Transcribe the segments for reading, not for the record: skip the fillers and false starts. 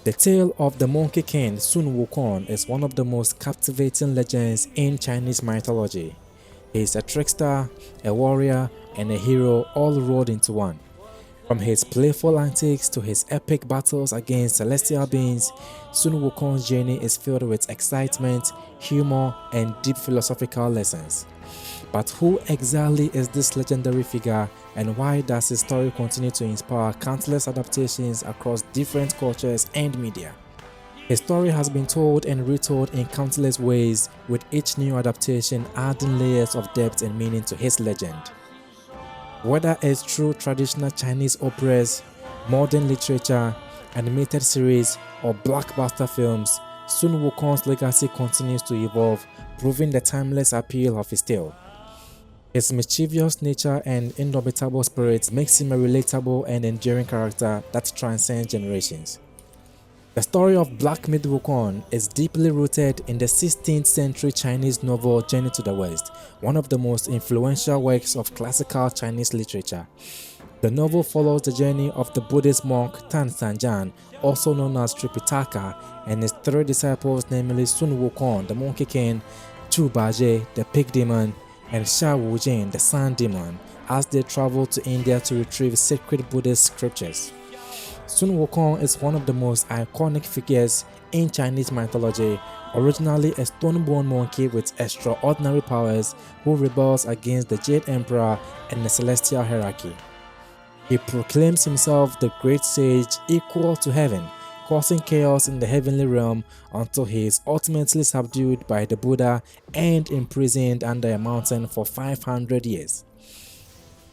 The tale of the Monkey King Sun Wukong is one of the most captivating legends in Chinese mythology. He is a trickster, a warrior, and a hero all rolled into one. From his playful antics to his epic battles against celestial beings, Sun Wukong's journey is filled with excitement, humor, and deep philosophical lessons. But who exactly is this legendary figure, and why does his story continue to inspire countless adaptations across different cultures and media? His story has been told and retold in countless ways, with each new adaptation adding layers of depth and meaning to his legend. Whether it's through traditional Chinese operas, modern literature, animated series, or blockbuster films, Sun Wukong's legacy continues to evolve, proving the timeless appeal of his tale. His mischievous nature and indomitable spirit makes him a relatable and enduring character that transcends generations. The story of Black Myth Wukong is deeply rooted in the 16th century Chinese novel Journey to the West, one of the most influential works of classical Chinese literature. The novel follows the journey of the Buddhist monk Tan Sanjan, also known as Tripitaka, and his three disciples, namely Sun Wukong, the Monkey King, Chu Baje, the Pig Demon, and Sha Wujing, the Sand Demon, as they travel to India to retrieve sacred Buddhist scriptures. Sun Wukong is one of the most iconic figures in Chinese mythology, originally a stone-born monkey with extraordinary powers who rebels against the Jade Emperor and the celestial hierarchy. He proclaims himself the great sage equal to heaven, causing chaos in the heavenly realm until he is ultimately subdued by the Buddha and imprisoned under a mountain for 500 years.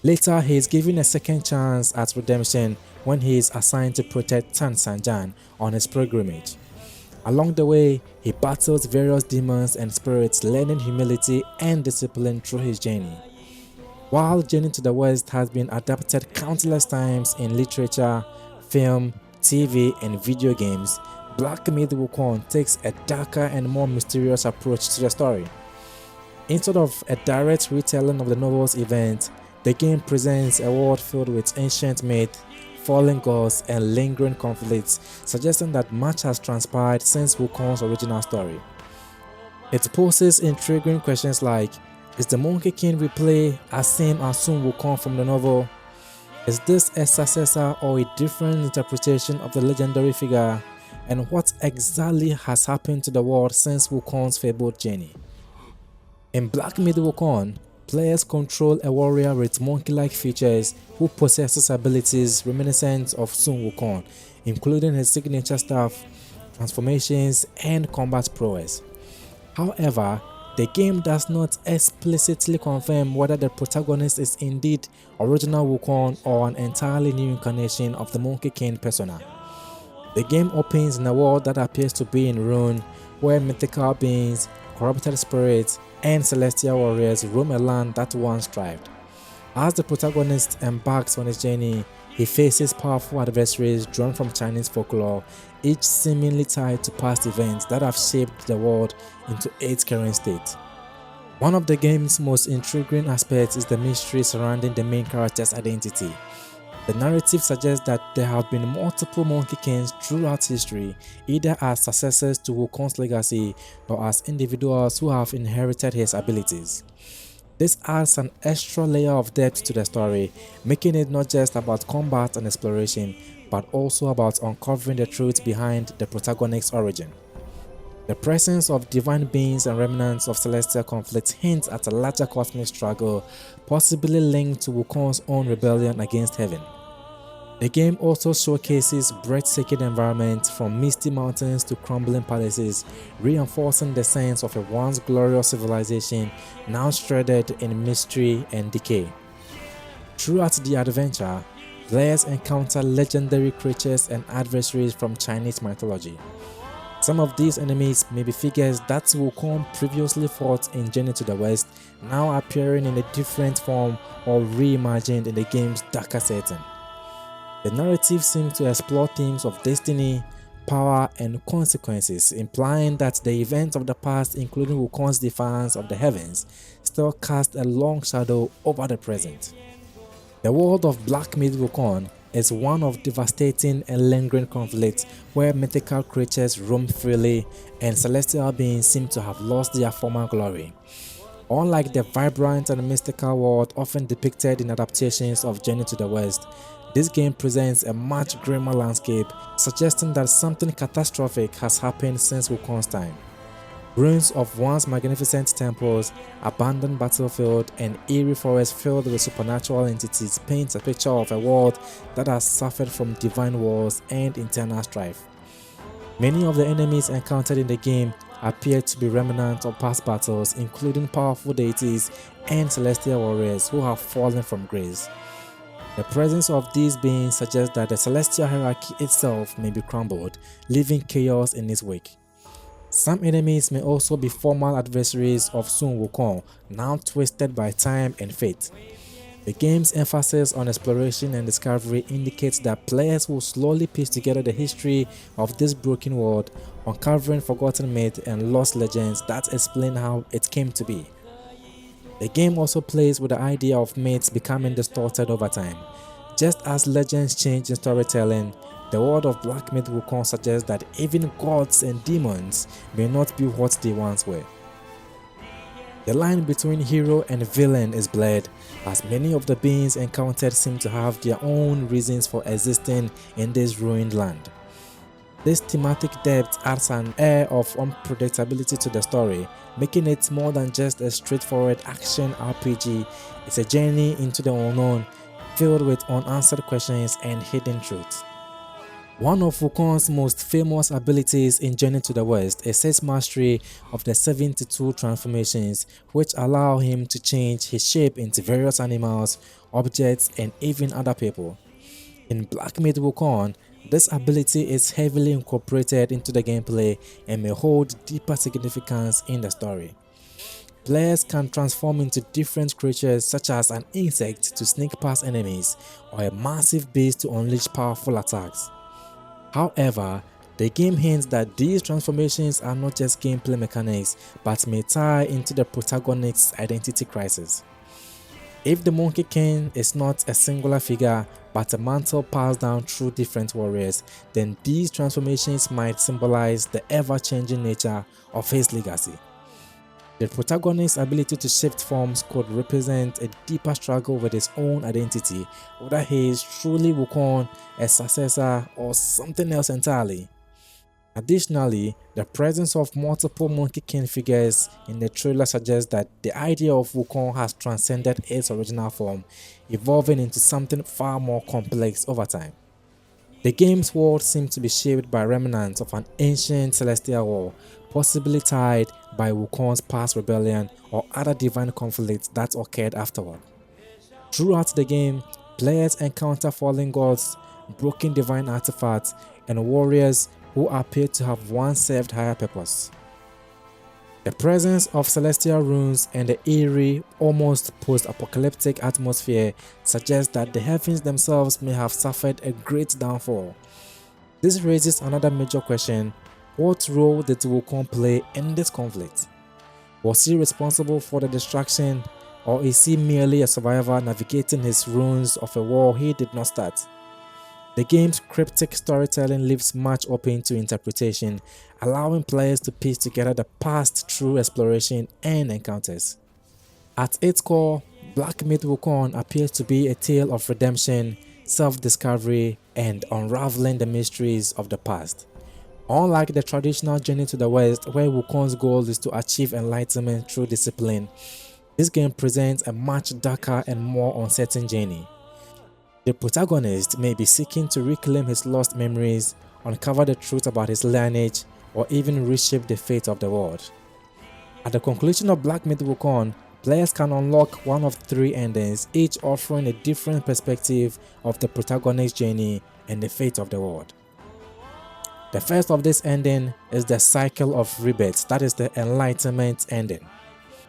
Later, he is given a second chance at redemption when he is assigned to protect Tan Sanjan on his pilgrimage. Along the way, he battles various demons and spirits, learning humility and discipline through his journey. While Journey to the West has been adapted countless times in literature, film, TV, and video games, Black Myth Wukong takes a darker and more mysterious approach to the story. Instead of a direct retelling of the novel's events, the game presents a world filled with ancient myth, fallen gods, and lingering conflicts, suggesting that much has transpired since Wukong's original story. It poses intriguing questions like, is the Monkey King we play as same as Sun Wukong from the novel? Is this a successor or a different interpretation of the legendary figure? And what exactly has happened to the world since Wukong's fabled journey? In Black Myth Wukong, players control a warrior with monkey-like features who possesses abilities reminiscent of Sun Wukong, including his signature staff, transformations, and combat prowess. However, the game does not explicitly confirm whether the protagonist is indeed original Wukong or an entirely new incarnation of the Monkey King persona. The game opens in a world that appears to be in ruin, where mythical beings, corrupted spirits, and celestial warriors roam a land that once thrived. As the protagonist embarks on his journey, he faces powerful adversaries drawn from Chinese folklore, each seemingly tied to past events that have shaped the world into its current state. One of the game's most intriguing aspects is the mystery surrounding the main character's identity. The narrative suggests that there have been multiple Monkey Kings throughout history, either as successors to Wukong's legacy or as individuals who have inherited his abilities. This adds an extra layer of depth to the story, making it not just about combat and exploration, but also about uncovering the truth behind the protagonist's origin. The presence of divine beings and remnants of celestial conflict hints at a larger cosmic struggle, possibly linked to Wukong's own rebellion against heaven. The game also showcases breathtaking environments from misty mountains to crumbling palaces, reinforcing the sense of a once glorious civilization now shrouded in mystery and decay. Throughout the adventure, players encounter legendary creatures and adversaries from Chinese mythology. Some of these enemies may be figures that Wukong previously fought in Journey to the West, now appearing in a different form or reimagined in the game's darker setting. The narrative seems to explore themes of destiny, power, and consequences, implying that the events of the past, including Wukong's defiance of the heavens, still cast a long shadow over the present. The world of Black Myth Wukong is one of devastating and lingering conflict where mythical creatures roam freely and celestial beings seem to have lost their former glory. Unlike the vibrant and mystical world often depicted in adaptations of Journey to the West, this game presents a much grimmer landscape, suggesting that something catastrophic has happened since Wukong's time. Ruins of once magnificent temples, abandoned battlefield, and eerie forests filled with supernatural entities paint a picture of a world that has suffered from divine wars and internal strife. Many of the enemies encountered in the game appear to be remnants of past battles, including powerful deities and celestial warriors who have fallen from grace. The presence of these beings suggests that the celestial hierarchy itself may be crumbled, leaving chaos in its wake. Some enemies may also be former adversaries of Sun Wukong, now twisted by time and fate. The game's emphasis on exploration and discovery indicates that players will slowly piece together the history of this broken world, uncovering forgotten myths and lost legends that explain how it came to be. The game also plays with the idea of myths becoming distorted over time. Just as legends change in storytelling, the world of Black Myth Wukong suggests that even gods and demons may not be what they once were. The line between hero and villain is blurred, as many of the beings encountered seem to have their own reasons for existing in this ruined land. This thematic depth adds an air of unpredictability to the story, making it more than just a straightforward action RPG. It's a journey into the unknown, filled with unanswered questions and hidden truths. One of Wukong's most famous abilities in Journey to the West is his mastery of the 72 transformations, which allow him to change his shape into various animals, objects, and even other people. In Black Myth Wukong, this ability is heavily incorporated into the gameplay and may hold deeper significance in the story. Players can transform into different creatures such as an insect to sneak past enemies or a massive beast to unleash powerful attacks. However, the game hints that these transformations are not just gameplay mechanics but may tie into the protagonist's identity crisis. If the Monkey King is not a singular figure but a mantle passed down through different warriors, then these transformations might symbolize the ever-changing nature of his legacy. The protagonist's ability to shift forms could represent a deeper struggle with his own identity, whether he is truly Wukong, a successor, or something else entirely. Additionally, the presence of multiple Monkey King figures in the trailer suggests that the idea of Wukong has transcended its original form, evolving into something far more complex over time. The game's world seems to be shaped by remnants of an ancient celestial war, possibly tied by Wukong's past rebellion or other divine conflicts that occurred afterward. Throughout the game, players encounter fallen gods, broken divine artifacts, and warriors who appear to have once served higher purpose. The presence of celestial runes and the eerie, almost post-apocalyptic atmosphere suggests that the heavens themselves may have suffered a great downfall. This raises another major question: what role did Wukong play in this conflict? Was he responsible for the destruction, or is he merely a survivor navigating his ruins of a war he did not start? The game's cryptic storytelling leaves much open to interpretation, allowing players to piece together the past through exploration and encounters. At its core, Black Myth Wukong appears to be a tale of redemption, self-discovery, and unraveling the mysteries of the past. Unlike the traditional Journey to the West, where Wukong's goal is to achieve enlightenment through discipline, this game presents a much darker and more uncertain journey. The protagonist may be seeking to reclaim his lost memories, uncover the truth about his lineage, or even reshape the fate of the world. At the conclusion of Black Myth Wukong, players can unlock one of 3 endings, each offering a different perspective of the protagonist's journey and the fate of the world. The first of this ending is the Cycle of Rebirth, that is the Enlightenment ending.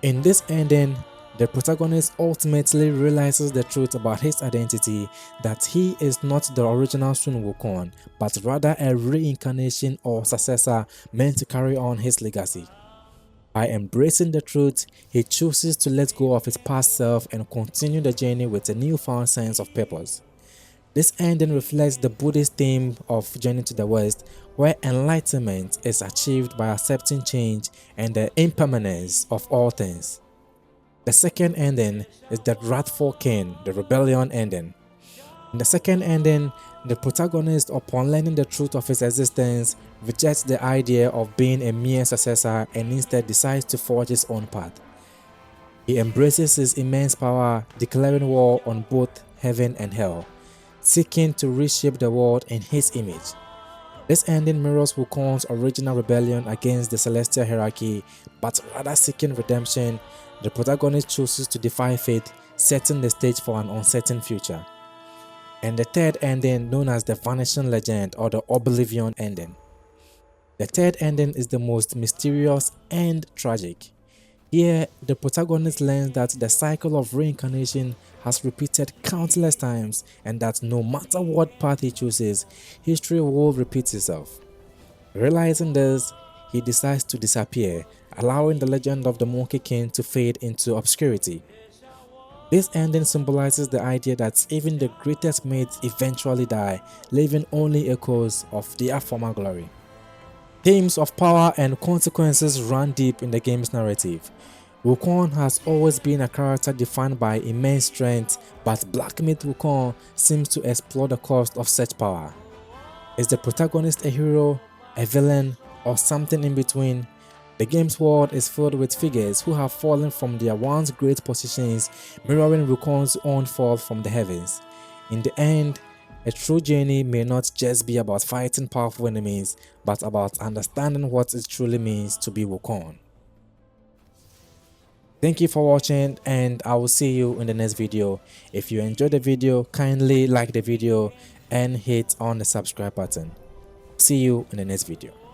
In this ending, the protagonist ultimately realizes the truth about his identity, that he is not the original Sun Wukong, but rather a reincarnation or successor meant to carry on his legacy. By embracing the truth, he chooses to let go of his past self and continue the journey with a newfound sense of purpose. This ending reflects the Buddhist theme of Journey to the West, where enlightenment is achieved by accepting change and the impermanence of all things. The second ending is the Wrathful King, the rebellion ending. In the second ending, the protagonist, upon learning the truth of his existence, rejects the idea of being a mere successor and instead decides to forge his own path. He embraces his immense power, declaring war on both heaven and hell, seeking to reshape the world in his image. This ending mirrors Wukong's original rebellion against the celestial hierarchy, but rather seeking redemption, the protagonist chooses to defy fate, setting the stage for an uncertain future. And the third ending, known as the Vanishing Legend or the Oblivion ending. The third ending is the most mysterious and tragic. Here, the protagonist learns that the cycle of reincarnation has repeated countless times and that no matter what path he chooses, history will repeat itself. Realizing this, he decides to disappear, allowing the legend of the Monkey King to fade into obscurity. This ending symbolizes the idea that even the greatest myths eventually die, leaving only echoes of their former glory. Themes of power and consequences run deep in the game's narrative. Wukong has always been a character defined by immense strength, but Black Myth Wukong seems to explore the cost of such power. Is the protagonist a hero, a villain, or something in between? The game's world is filled with figures who have fallen from their once great positions, mirroring Wukong's own fall from the heavens. In the end, a true journey may not just be about fighting powerful enemies, but about understanding what it truly means to be Wukong. Thank you for watching, and I will see you in the next video. If you enjoyed the video, kindly like the video and hit on the subscribe button. See you in the next video.